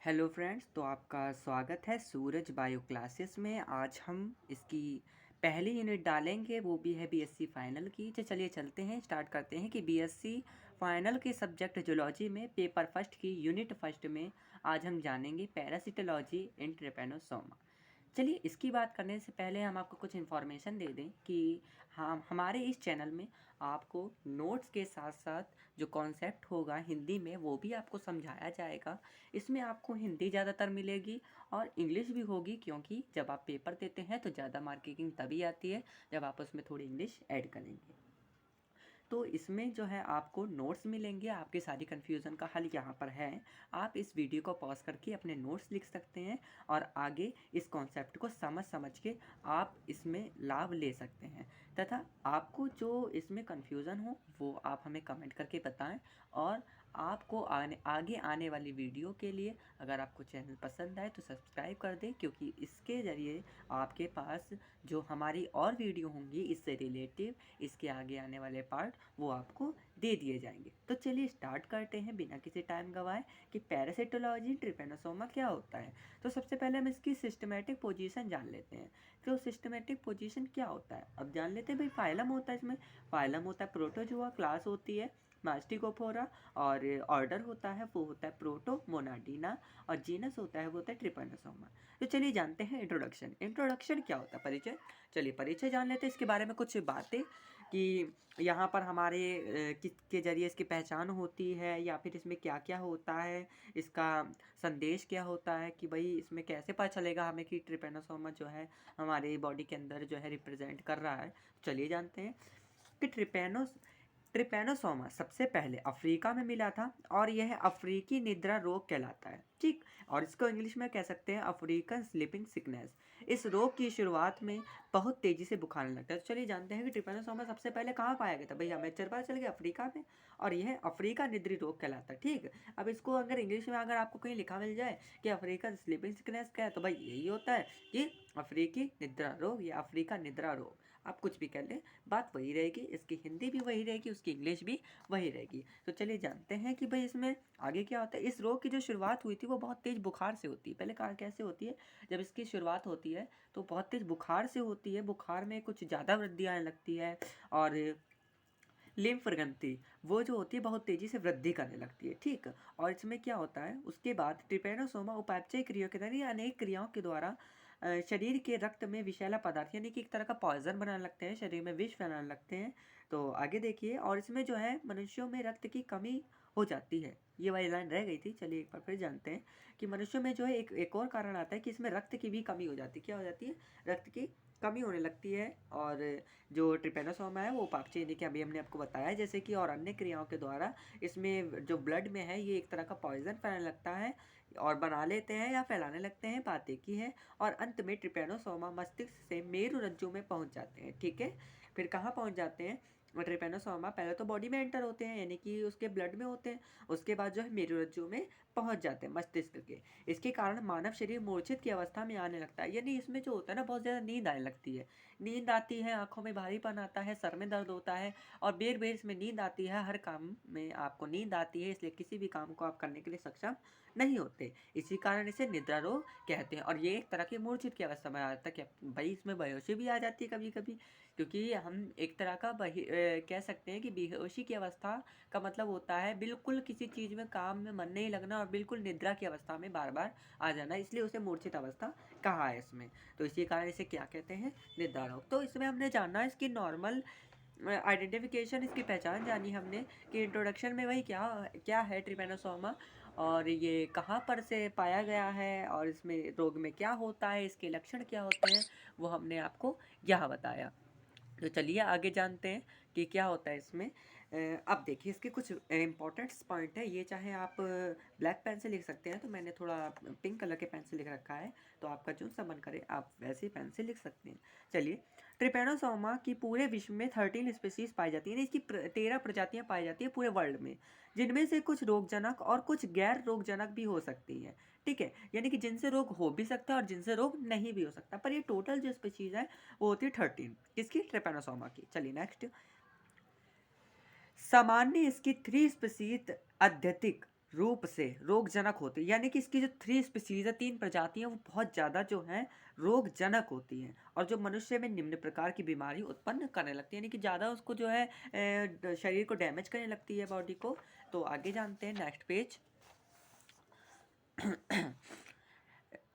Hello friends, तो आपका स्वागत है सूरज बायो क्लासेस में। आज हम इसकी पहली यूनिट डालेंगे, वो भी है बीएससी फाइनल की। तो चलिए चलते हैं, स्टार्ट करते हैं कि बीएससी फाइनल के सब्जेक्ट जूलॉजी में पेपर फर्स्ट की यूनिट फर्स्ट में आज हम जानेंगे पैरासिटोलॉजी इन ट्रिपेनोसोमा। चलिए इसकी बात करने से पहले हम आपको कुछ इन्फॉर्मेशन दे दें कि हमारे इस चैनल में आपको नोट्स के साथ साथ जो कॉन्सेप्ट होगा हिंदी में वो भी आपको समझाया जाएगा। इसमें आपको हिंदी ज़्यादातर मिलेगी और इंग्लिश भी होगी, क्योंकि जब आप पेपर देते हैं तो ज़्यादा मार्किंग तभी आती है जब आप उसमें थोड़ी इंग्लिश ऐड करेंगे। तो इसमें जो है आपको नोट्स मिलेंगे, आपकी सारी कन्फ्यूज़न का हल यहाँ पर है। आप इस वीडियो को पॉज करके अपने नोट्स लिख सकते हैं और आगे इस कॉन्सेप्ट को समझ समझ के आप इसमें लाभ ले सकते हैं। तथा आपको जो इसमें कन्फ्यूज़न हो वो आप हमें कमेंट करके बताएं। और आपको आगे आने वाली वीडियो के लिए अगर आपको चैनल पसंद आए तो सब्सक्राइब कर दें, क्योंकि इसके ज़रिए आपके पास जो हमारी और वीडियो होंगी इससे रिलेटिव, इसके आगे आने वाले पार्ट वो आपको दे दिए जाएंगे। तो चलिए स्टार्ट करते हैं बिना किसी टाइम गवाए कि पैरासिटोलॉजी ट्रिपेनोसोमा क्या होता है। तो सबसे पहले हम इसकी सिस्टमेटिक पोजीशन जान लेते हैं। तो सिस्टमेटिक पोजीशन क्या होता है अब जान लेते हैं भाई। फाइलम होता है, इसमें फाइलम होता है प्रोटोजोआ, क्लास होती है मास्टिकोफोरा, और ऑर्डर होता है वो होता है प्रोटोमोनाडिना, और जीनस होता है वो होता है ट्रिपेनोसोमा। तो चलिए जानते हैं इंट्रोडक्शन। इंट्रोडक्शन क्या होता है, परिचय। चलिए परिचय जान लेते हैं, इसके बारे में कुछ बातें कि यहाँ पर हमारे किसके जरिए इसकी पहचान होती है, या फिर इसमें क्या क्या होता है, इसका संदेश क्या होता है कि भाई इसमें कैसे पता चलेगा हमें कि ट्रिपेनोसोमा जो है हमारे बॉडी के अंदर जो है रिप्रेजेंट कर रहा है। चलिए जानते हैं कि ट्रिपेनोसोमा सबसे पहले अफ्रीका में मिला था और यह अफ्रीकी निद्रा रोग कहलाता है, ठीक। और इसको इंग्लिश में कह सकते हैं अफ्रीकन स्लीपिंग सिकनेस। इस रोग की शुरुआत में बहुत तेजी से बुखार आने लगता है। तो चलिए जानते हैं कि ट्रिपेनोसोमा सबसे पहले कहाँ पाया गया था भाई। हमें पता चल गया अफ्रीका में, और यह अफ्रीका निद्री रोग कहलाता है, ठीक। अब इसको अगर इंग्लिश में अगर आपको कहीं लिखा मिल जाए कि अफ्रीकन स्लीपिंग सिकनेस क्या है, तो भाई यही होता है कि अफ्रीकी निद्रा रोग या अफ्रीका निद्रा रोग। आप कुछ भी कर लें, बात वही रहेगी, इसकी हिंदी भी वही रहेगी, उसकी इंग्लिश भी वही रहेगी। तो चलिए जानते हैं कि भाई इसमें आगे क्या होता है। इस रोग की जो शुरुआत हुई थी वो बहुत तेज बुखार से होती है। पहले कहा कैसे होती है, जब इसकी शुरुआत होती है तो बहुत तेज बुखार से होती है। बुखार में कुछ ज़्यादा वृद्धि आने लगती है, और लिम्फ ग्रंथि वो जो होती है बहुत तेजी से वृद्धि करने लगती है, ठीक। और इसमें क्या होता है, उसके बाद ट्रिपेनोसोमा उपापचय क्रिया के द्वारा अनेक क्रियाओं के द्वारा शरीर के रक्त में विषैला पदार्थ यानी कि एक तरह का पॉइजन बनाने लगते हैं, शरीर में विष फैलाने लगते हैं। तो आगे देखिए, और इसमें जो है मनुष्यों में रक्त की कमी हो जाती है। ये वाली लाइन रह गई थी, चलिए एक बार फिर जानते हैं कि मनुष्यों में जो है एक और कारण आता है कि इसमें रक्त की भी कमी हो जाती है। क्या हो जाती है, रक्त की कमी होने लगती है। और जो ट्रिपेनोसोमा है वो उपापचय यानी कि अभी हमने आपको बताया जैसे कि, और अन्य क्रियाओं के द्वारा इसमें जो ब्लड में है ये एक तरह का पॉइजन फैलने लगता है और बना लेते हैं या फैलाने लगते हैं, बात एक ही है। और अंत में ट्रिपेनोसोमा मस्तिष्क से मेरुरज्जु में पहुंच जाते हैं, ठीक है। फिर कहाँ पहुंच जाते हैं ट्रिपेनोसोमा, पहले तो बॉडी में एंटर होते हैं यानी कि उसके ब्लड में होते हैं, उसके बाद जो है मेरुरज्जु में पहुंच जाते हैं मस्तिष्क के। इसके कारण मानव शरीर मूर्छित की अवस्था में आने लगता है, यानी इसमें जो होता है ना बहुत ज़्यादा नींद आने लगती है। नींद आती है, आंखों में भारीपन आता है, सर में दर्द होता है, और बेर बेर इसमें नींद आती है। हर काम में आपको नींद आती है, इसलिए किसी भी काम को आप करने के लिए सक्षम नहीं होते। इसी कारण इसे निद्रा रोग कहते हैं। और ये एक तरह की मूर्छित की अवस्था में आ जाता है कि भाई इसमें बेहोशी भी आ जाती है कभी कभी, क्योंकि हम एक तरह का कह सकते हैं कि बेहोशी की अवस्था का मतलब होता है बिल्कुल किसी चीज़ में काम में मन नहीं लगना और बिल्कुल निद्रा की अवस्था में बार बार आ जाना, इसलिए उसे मूर्छित अवस्था कहा है इसमें। तो इसी कारण इसे क्या कहते हैं, निद्रा रोग। तो इसमें हमने जाना इसकी नॉर्मल आइडेंटिफिकेशन, इसकी पहचान जानी हमने कि इंट्रोडक्शन में वही क्या क्या है ट्रिपेनोसोमा, और ये कहाँ पर से पाया गया है, और इसमें रोग में क्या होता है, इसके लक्षण क्या होते हैं, वो हमने आपको यहाँ बताया। तो चलिए आगे जानते हैं कि क्या होता है इसमें। अब देखिए इसके कुछ इंपॉर्टेंट्स पॉइंट है। ये चाहे आप ब्लैक पेन से लिख सकते हैं, तो मैंने थोड़ा पिंक कलर के पेन से लिख रखा है, तो आपका जो सा मन करे आप वैसे पेन से लिख सकते हैं। चलिए, ट्रिपेनोसोमा की पूरे विश्व में 13 स्पीसीज पाई जाती है, इसकी 13 प्रजातियां पाई जाती है पूरे वर्ल्ड में, जिनमें से कुछ रोगजनक और कुछ गैर रोगजनक भी हो सकती है, ठीक है। यानी कि जिनसे रोग हो भी सकता है और जिनसे रोग नहीं भी हो सकता, पर ये टोटल जो स्पीसीज है वो होती है 13, किसकी, ट्रिपेनोसोमा की। चलिए नेक्स्ट, सामान्य इसकी 3 स्पीसीज अत्यधिक रूप से रोगजनक होती है, यानी कि इसकी जो 3 स्पीसीज है, 3 प्रजातियां, वो बहुत ज़्यादा जो हैं रोगजनक होती हैं और जो मनुष्य में निम्न प्रकार की बीमारी उत्पन्न करने लगती है, यानी कि ज़्यादा उसको जो है शरीर को डैमेज करने लगती है, बॉडी को। तो आगे जानते हैं नेक्स्ट पेज।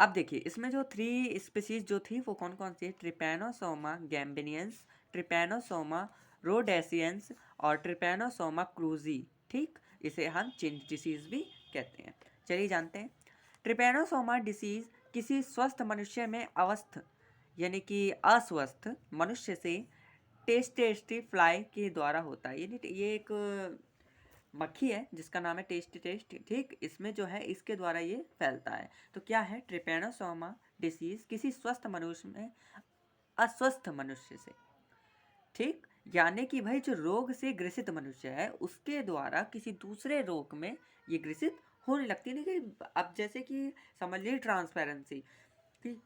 अब देखिए इसमें जो 3 स्पीसीज जो थी वो कौन कौन सी है? ट्रिपैनोसोमा गैम्बिनियंस, ट्रिपैनोसोमा रोडेसियंस और ट्रिपैनोसोमा क्रूजी। ठीक, इसे हम चिंच डिसीज भी कहते हैं। चलिए जानते हैं। ट्रिपैनोसोमा डिसीज किसी स्वस्थ मनुष्य में अवस्थ यानी कि अस्वस्थ मनुष्य से टेस्टी फ्लाई के द्वारा होता है। ये एक मक्खी है जिसका नाम है टेस्ट, ठीक, इसमें जो है इसके द्वारा ये फैलता है। तो क्या है? ट्रिपैनोसोमा डिसीज किसी स्वस्थ मनुष्य में अस्वस्थ मनुष्य से, ठीक, यानी कि भाई जो रोग से ग्रसित मनुष्य है उसके द्वारा किसी दूसरे रोग में ये ग्रसित होने लगती है। लेकिन अब जैसे कि समझ लीजिए ट्रांसपेरेंसी कि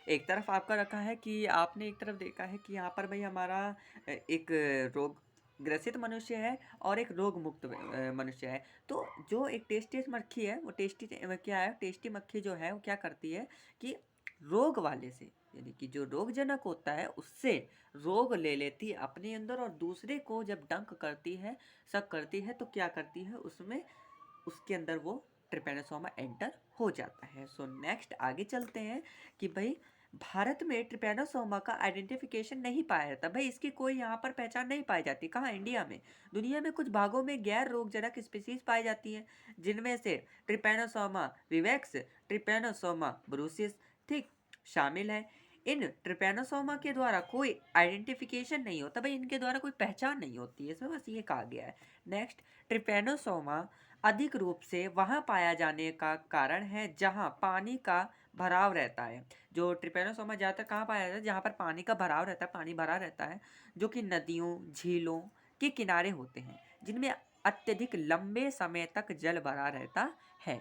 एक तरफ आपका रखा है कि आपने एक तरफ देखा है कि यहाँ पर भाई हमारा एक रोग ग्रसित मनुष्य है और एक रोग मुक्त मनुष्य है। तो जो एक टेस्टी मक्खी है वो क्या है, टेस्टी मक्खी जो है वो क्या करती है कि रोग वाले से, यानी कि जो रोगजनक होता है उससे रोग ले लेती है अपने अंदर और दूसरे को जब डंक करती है, शक करती है, तो क्या करती है उसमें, उसके अंदर वो ट्रिपैनोसोमा एंटर हो जाता है। सो नेक्स्ट आगे चलते हैं कि भाई भारत में ट्रिपैनोसोमा का आइडेंटिफिकेशन नहीं पाया जाता। भाई इसकी कोई यहाँ पर पहचान नहीं पाई जाती। कहाँ? इंडिया में। दुनिया में कुछ भागों में गैर रोगजनक स्पीसीज पाई जाती हैं, जिनमें से ट्रिपैनोसोमा विवेक्स, ट्रिपैनोसोमा ब्रूसिस, ठीक, शामिल है। इन ट्रिपैनोसोमा के द्वारा कोई आइडेंटिफिकेशन नहीं होता, भाई इनके द्वारा कोई पहचान नहीं होती है, इसमें बस ये कहा गया है। नेक्स्ट, ट्रिपैनोसोमा अधिक रूप से वहाँ पाया जाने का कारण है जहाँ पानी का भराव रहता है। जो ट्रिपैनोसोमा ज़्यादातर कहाँ पाया जाता है? जहाँ पर पानी का भराव रहता है, पानी भरा रहता है, जो कि नदियों झीलों के किनारे होते हैं, जिनमें अत्यधिक लंबे समय तक जल भरा रहता है।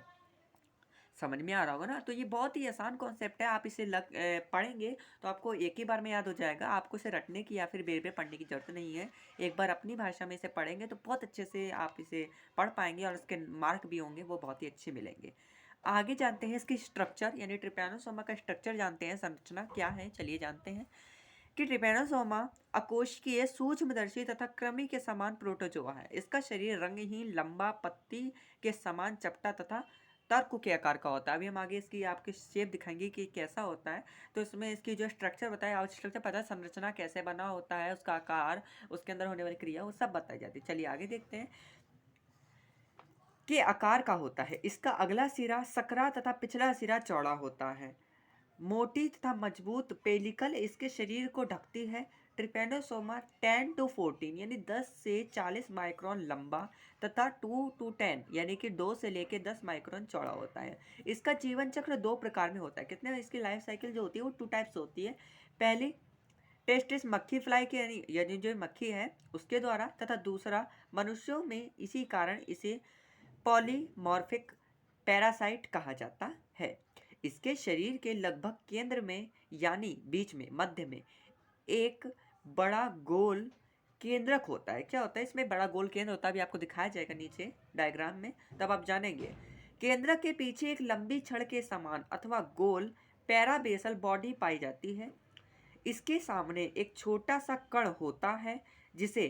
समझ में आ रहा होगा ना? तो ये बहुत ही आसान कॉन्सेप्ट है, आप इसे पढ़ेंगे तो आपको एक ही बार में याद हो जाएगा। आपको इसे रटने की या फिर बेर बेर पढ़ने की जरूरत नहीं है। एक बार अपनी भाषा में इसे पढ़ेंगे तो बहुत अच्छे से आप इसे पढ़ पाएंगे और इसके मार्क भी होंगे वो बहुत ही अच्छे मिलेंगे। आगे जानते हैं इसकी स्ट्रक्चर, यानी ट्रिपैनोसोमा का स्ट्रक्चर जानते हैं, संरचना क्या है, चलिए जानते हैं कि ट्रिपैनोसोमा अकोशिकीय सूक्ष्मदर्शी तथा कृमि के समान प्रोटोजोआ है। इसका शरीर रंगहीन लंबा पत्ती के समान चपटा तथा तर्क के आकार का होता है। अभी हम आगे इसकी आपके शेप दिखाएंगे कि कैसा होता है। तो इसमें इसकी जो स्ट्रक्चर बताया, और स्ट्रक्चर पता है, संरचना कैसे बना होता है, उसका आकार, उसके अंदर होने वाली क्रिया, वो सब बताई जाती है। चलिए आगे देखते हैं कि आकार का होता है। इसका अगला सिरा सकरा तथा पिछला सिरा चौड़ा होता है। मोटी तथा मजबूत पेलिकल इसके शरीर को ढकती है। ट्रिपैनोसोमा 10 to 14 यानी 10 से 40 माइक्रोन लंबा तथा 2 to 10 यानी कि 2 से लेकर 10 माइक्रोन चौड़ा होता है। इसका जीवन चक्र 2 प्रकार में होता है। कितने? इसकी लाइफ साइकिल जो होती है वो 2 टाइप्स होती है। पहली टेस्टिस मक्खी फ्लाई के यानी जो मक्खी है उसके द्वारा, तथा दूसरा मनुष्यों में, इसी कारण इसे पॉलीमॉर्फिक पैरासाइट कहा जाता है। इसके शरीर के लगभग केंद्र में यानी बीच में, मध्य में एक बड़ा गोल केंद्रक होता है। क्या होता है? इसमें बड़ा गोल केंद्र होता है, अभी आपको दिखाया जाएगा नीचे डायग्राम में, तब आप जानेंगे। केंद्रक के पीछे एक लंबी छड़ के समान अथवा गोल पैराबेसल बॉडी पाई जाती है। इसके सामने एक छोटा सा कण होता है जिसे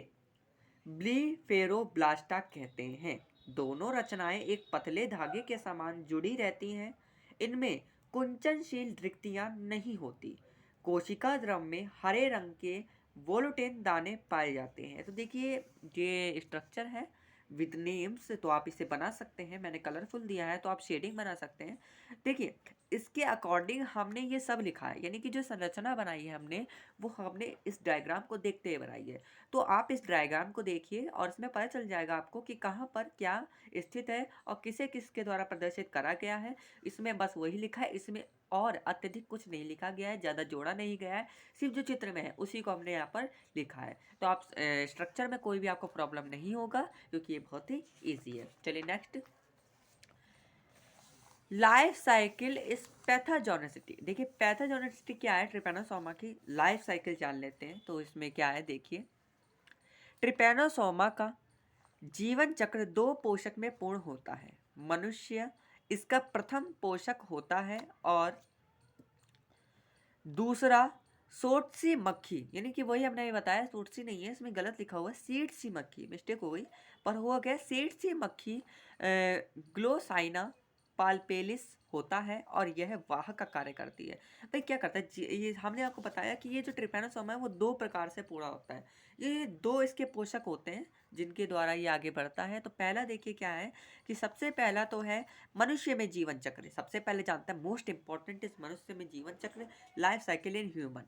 ब्लीफेरोब्लास्टा कहते हैं। दोनों रचनाएं एक पतले धागे के समान जुड़ी रहती हैं। इनमें कुंचनशील रिक्तियां नहीं होती। कोशिका द्रव में हरे रंग के वोलोटेन दाने पाए जाते हैं। तो देखिए ये स्ट्रक्चर है विद नेम्स, तो आप इसे बना सकते हैं। मैंने कलरफुल दिया है तो आप शेडिंग बना सकते हैं। देखिए इसके अकॉर्डिंग हमने ये सब लिखा है, यानी कि जो संरचना बनाई है हमने, वो हमने इस डायग्राम को देखते हुए बनाई है। तो आप इस डायग्राम को देखिए और इसमें पता चल जाएगा आपको कि कहाँ पर क्या स्थित है और किसे किसके द्वारा प्रदर्शित करा गया है। इसमें बस वही लिखा है, इसमें और अत्यधिक कुछ नहीं लिखा गया है, ज़्यादा जोड़ा नहीं गया है, सिर्फ जो चित्र में है उसी को हमने यहाँ पर लिखा है। तो आप स्ट्रक्चर में कोई भी आपको प्रॉब्लम नहीं होगा क्योंकि ये बहुत ही ईजी है। चलिए नेक्स्ट, लाइफ साइकिल इस पैथोजेनिसिटी। देखिए पैथोजेनिसिटी क्या है, ट्रिपैनोसोमा की लाइफ साइकिल जान लेते हैं। तो इसमें क्या है देखिए, ट्रिपैनोसोमा का जीवन चक्र 2 पोषक में पूर्ण होता है। मनुष्य इसका प्रथम पोषक होता है, और दूसरा सोटसी मक्खी, यानी कि वही हमने बताया, सोटसी नहीं है, इसमें गलत लिखा हुआ है, सीडसी मक्खी, मिस्टेक हो गई, पर हुआ क्या, सीडसी मक्खी ग्लोसाइना पाल्पेलिस होता है, और यह वाहक का कार्य करती है। भाई क्या करता है ये हमने आपको बताया कि ये जो ट्रिपैनोसोमा है वो दो प्रकार से पूरा होता है। ये दो इसके पोषक होते हैं जिनके द्वारा ये आगे बढ़ता है। तो पहला देखिए क्या है कि सबसे पहला तो है मनुष्य में जीवन चक्र। सबसे पहले जानते हैं मोस्ट इंपॉर्टेंट इस मनुष्य में जीवन चक्र, life cycle in human.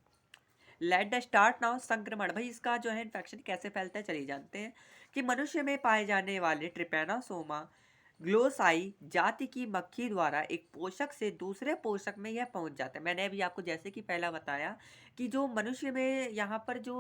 Let the start now. संक्रमण, भाई इसका जो है इन्फेक्शन कैसे फैलता है चलिए जानते हैं कि मनुष्य में पाए जाने वाले ट्रिपैनोसोमा ग्लोसाई जाति की मक्खी द्वारा एक पोषक से दूसरे पोषक में यह पहुंच जाता है। मैंने अभी आपको जैसे कि पहला बताया कि जो मनुष्य में यहाँ पर जो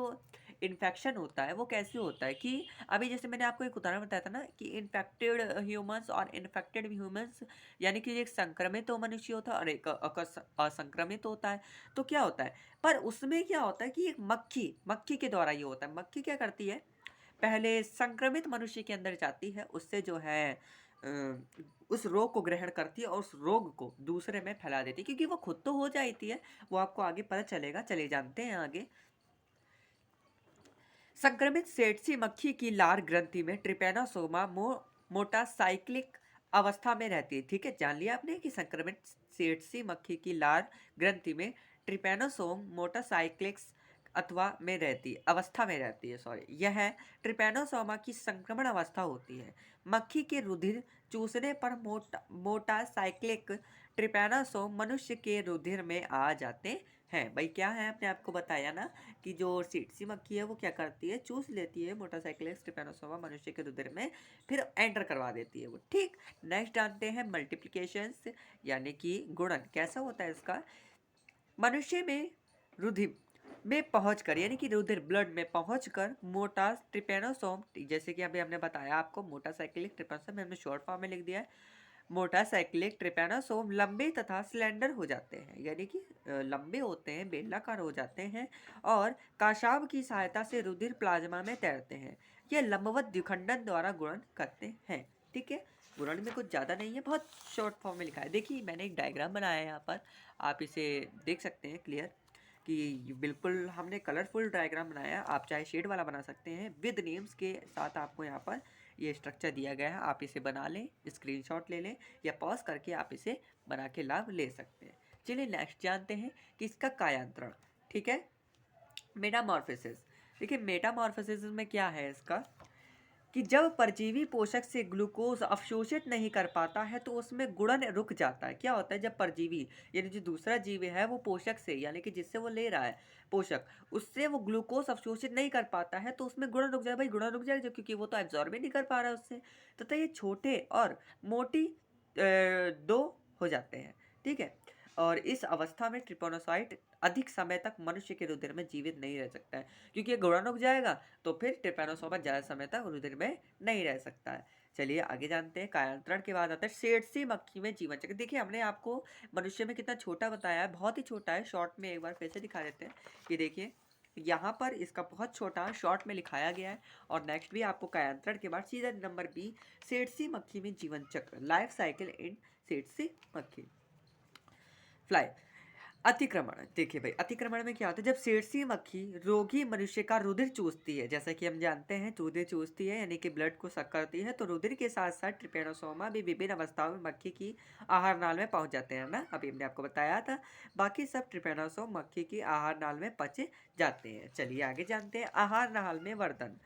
इन्फेक्शन होता है वो कैसे होता है कि अभी जैसे मैंने आपको एक उदाहरण बताया था ना कि इन्फेक्टेड ह्यूमंस और इन्फेक्टेड ह्यूमंस, यानी कि एक संक्रमित तो मनुष्य होता है और एक असंक्रमित होता है। तो क्या होता है, पर उसमें क्या होता है कि एक मक्खी के द्वारा ये होता है। मक्खी क्या करती है, पहले संक्रमित मनुष्य के अंदर जाती है, उससे जो है उस रोग को ग्रहण करती है और उस रोग को दूसरे में फैला देती है, क्योंकि वो खुद तो हो जाती है, वो आपको आगे पता चलेगा, चले जानते हैं आगे। संक्रमित सेटसी मक्खी की लार ग्रंथि में ट्रिपैनोसोमा मोटासाइक्लिक अवस्था में रहती है। ठीक है, जान लिया आपने कि संक्रमित सेटसी मक्खी की लार ग्रंथि में ट्रिपैनोसोम मोटासाइक्लिक्स अथवा में रहती है, अवस्था में रहती है, सॉरी। यह ट्रिपैनोसोमा की संक्रमण अवस्था होती है। मक्खी के रुधिर चूसने पर मोटासाइक्लिक ट्रिपैनोसोम मनुष्य के रुधिर में आ जाते हैं। भाई क्या है, आपने आपको बताया ना कि जो सीटसी मक्खी है वो क्या करती है, चूस लेती है मोटासाइक्लिस ट्रिपैनोसोमा मनुष्य के रुधिर में, फिर एंटर करवा देती है वो। ठीक, नेक्स्ट जानते हैं मल्टीप्लिकेशंस, यानी कि गुणन कैसा होता है इसका। मनुष्य में रुधिर में पहुंचकर, यानी कि रुधिर ब्लड में पहुंचकर मोटा ट्रिपैनोसोम, जैसे कि अभी हमने बताया आपको मोटासाइक्लिक ट्रिपैनोसोम हमने शॉर्ट फॉर्म में लिख दिया है, मोटासाइक्लिक ट्रिपैनोसोम लंबे तथा स्लेंडर हो जाते हैं, यानी कि लंबे होते हैं, बेलनाकार हो जाते हैं, और काशाब की सहायता से रुधिर प्लाज्मा में तैरते हैं। यह लंबवत द्विखंडन द्वारा गुणन करते हैं। ठीक है, गुणन में कुछ ज़्यादा नहीं है, बहुत शॉर्ट फॉर्म में लिखा है। देखिए मैंने एक डायग्राम बनाया है यहाँ पर, आप इसे देख सकते हैं क्लियर कि बिल्कुल हमने कलरफुल डायग्राम बनाया। आप चाहे शेड वाला बना सकते हैं, विद नेम्स के साथ आपको यहाँ पर ये स्ट्रक्चर दिया गया है। आप इसे बना लें, स्क्रीनशॉट ले लें, या पॉज करके आप इसे बना के लाभ ले सकते हैं। चलिए नेक्स्ट जानते हैं कि इसका कायांतरण। ठीक है, मेटामॉर्फोसिस। देखिए मेटामॉर्फोसिस में क्या है इसका कि जब परजीवी पोषक से ग्लूकोज अवशोषित नहीं कर पाता है तो उसमें गुणन रुक जाता है। क्या होता है, जब परजीवी यानी जो दूसरा जीव है वो पोषक से, यानी कि जिससे वो ले रहा है पोषक, उससे वो ग्लूकोज अवशोषित नहीं कर पाता है तो उसमें गुणन रुक जाए। भाई गुणन रुक जाएगा क्योंकि वो तो एब्जॉर्ब ही नहीं कर पा रहा है उससे, तो ये छोटे और मोटी दो हो जाते हैं। ठीक है, और इस अवस्था में ट्रिपैनोसाइट अधिक समय तक मनुष्य के रुधिर में जीवित नहीं रह सकता है, क्योंकि ये गुणन रुक जाएगा तो फिर ट्रिपैनोसोमा ज़्यादा समय तक रुधिर में नहीं रह सकता है। चलिए आगे जानते हैं। कायांतरण के बाद आता है सेडसी मक्खी में जीवन चक्र। देखिए हमने आपको मनुष्य में कितना छोटा बताया है, बहुत ही छोटा है। शॉर्ट में एक बार फिर से दिखा देते हैं। ये देखिए यहाँ पर इसका बहुत छोटा शॉर्ट में लिखाया गया है। और नेक्स्ट भी आपको कायांतरण के बाद सीधा नंबर बी, सेडसी मक्खी में जीवन चक्र, लाइफ साइकिल इन सेडसी मक्खी। फ्लाई अतिक्रमण। देखिए भाई अतिक्रमण में क्या होता है, जब सेडसी मक्खी रोगी मनुष्य का रुधिर चूसती है, जैसा कि हम जानते हैं रुधिर चूसती है यानी कि ब्लड को सक करती है, तो रुधिर के साथ साथ ट्रिपैनोसोमा भी विभिन्न अवस्थाओं में मक्खी की आहार नाल में पहुंच जाते हैं ना, अभी हमने आपको बताया था। बाकी सब ट्रिपैनोसोम मक्खी की आहार नाल में पचे जाते हैं। चलिए आगे जानते हैं आहार नाल में वर्धन।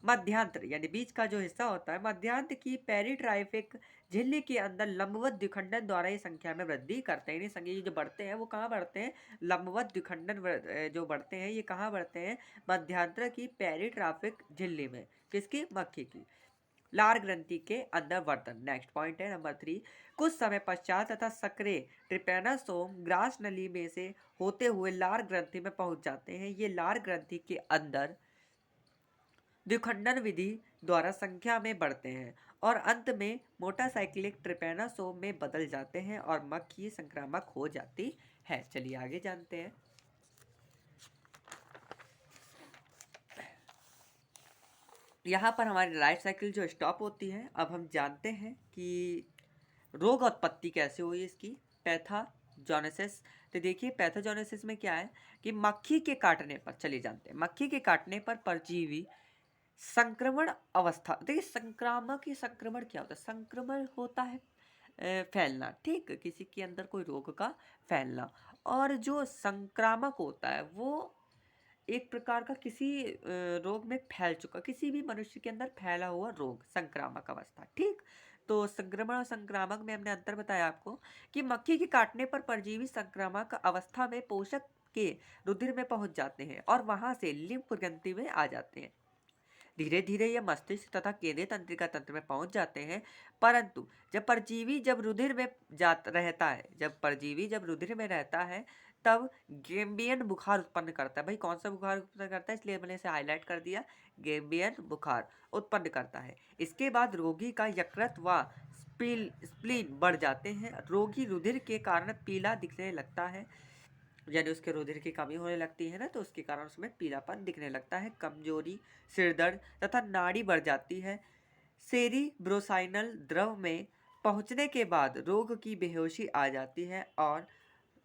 मध्यांतर यानी बीच का जो हिस्सा होता है, मध्यांत की पेरिट्राइफिक झिल्ली के अंदर लंबवत द्विखंडन द्वारा ये संख्या में वृद्धि करते हैं। संख्या जो बढ़ते हैं वो कहाँ बढ़ते हैं, लंबवत द्विखंडन जो बढ़ते हैं ये कहाँ बढ़ते हैं, मध्यांतर की पेरिट्राफिक झिल्ली में, किसकी, मक्खी की लार ग्रंथि के अंदर वर्तन। नेक्स्ट पॉइंट है नंबर 3, कुछ समय पश्चात तथा सक्रिय ट्रिपैनोसोम ग्रास नली में से होते हुए लार ग्रंथि में पहुंच जाते हैं। ये लार ग्रंथि के अंदर द्विखंडन विधि द्वारा संख्या में बढ़ते हैं और अंत में मोटासाइक्लिक ट्रिपैनोसोम में बदल जाते हैं और मक्खी संक्रामक हो जाती है। चलिए आगे जानते हैं। यहाँ पर हमारी लाइफ साइकिल जो स्टॉप होती है। अब हम जानते हैं कि रोग उत्पत्ति कैसे हुई इसकी, पैथोजेनेसिस। तो देखिए पैथोजेनेसिस में क्या है कि मक्खी के काटने पर, चलिए जानते हैं, मक्खी के काटने पर परजीवी संक्रमण अवस्था। देखिए संक्रामक, ये संक्रमण क्या होता है, संक्रमण होता है फैलना, ठीक, किसी के अंदर कोई रोग का फैलना। और जो संक्रामक होता है वो एक प्रकार का किसी रोग में फैल चुका, किसी भी मनुष्य के अंदर फैला हुआ रोग, संक्रामक अवस्था, ठीक। तो संक्रमण और संक्रामक में हमने अंतर बताया आपको कि मक्खी के काटने पर परजीवी संक्रामक अवस्था में पोषक के रुधिर में पहुंच जाते हैं और वहां से लिम्फ ग्रंथि में आ जाते हैं। धीरे धीरे ये मस्तिष्क तथा केंद्रीय तंत्रिका तंत्र में पहुंच जाते हैं। परंतु जब परजीवी जब रुधिर में जात रहता है, जब परजीवी जब रुधिर में रहता है, तब गेम्बियन बुखार उत्पन्न करता है। भाई कौन सा बुखार उत्पन्न करता है, इसलिए मैंने इसे हाईलाइट कर दिया, गेम्बियन बुखार उत्पन्न करता है। इसके बाद रोगी का यकृत व स्प्लीन बढ़ जाते हैं। रोगी रुधिर के कारण पीला दिखने लगता है, यानी उसके रुधिर की कमी होने लगती है ना, तो उसके कारण उसमें पीलापन दिखने लगता है। कमजोरी, सिरदर्द तथा नाड़ी बढ़ जाती है। सेरिब्रोसाइनल द्रव में पहुंचने के बाद रोग की बेहोशी आ जाती है और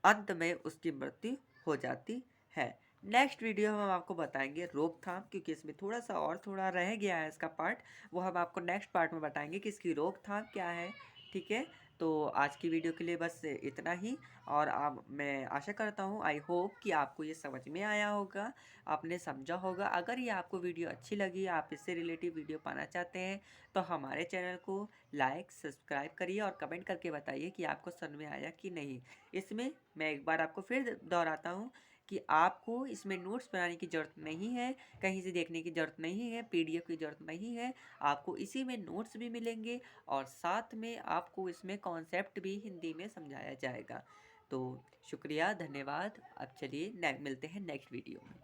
अंत में उसकी मृत्यु हो जाती है। नेक्स्ट वीडियो में हम आपको बताएंगे रोकथाम, क्योंकि इसमें थोड़ा सा और थोड़ा रह गया है इसका पार्ट, वो हम आपको नेक्स्ट पार्ट में बताएंगे कि इसकी रोकथाम क्या है, ठीक है। तो आज की वीडियो के लिए बस इतना ही। और आप, मैं आशा करता हूँ, आई होप कि आपको ये समझ में आया होगा, आपने समझा होगा। अगर ये आपको वीडियो अच्छी लगी, आप इससे रिलेटिव वीडियो पाना चाहते हैं, तो हमारे चैनल को लाइक सब्सक्राइब करिए और कमेंट करके बताइए कि आपको समझ में आया कि नहीं। इसमें मैं एक बार आपको फिर दोहराता हूँ कि आपको इसमें नोट्स बनाने की ज़रूरत नहीं है, कहीं से देखने की ज़रूरत नहीं है, पीडीएफ की ज़रूरत नहीं है। आपको इसी में नोट्स भी मिलेंगे और साथ में आपको इसमें कॉन्सेप्ट भी हिंदी में समझाया जाएगा। तो शुक्रिया, धन्यवाद। अब चलिए मिलते हैं नेक्स्ट वीडियो में।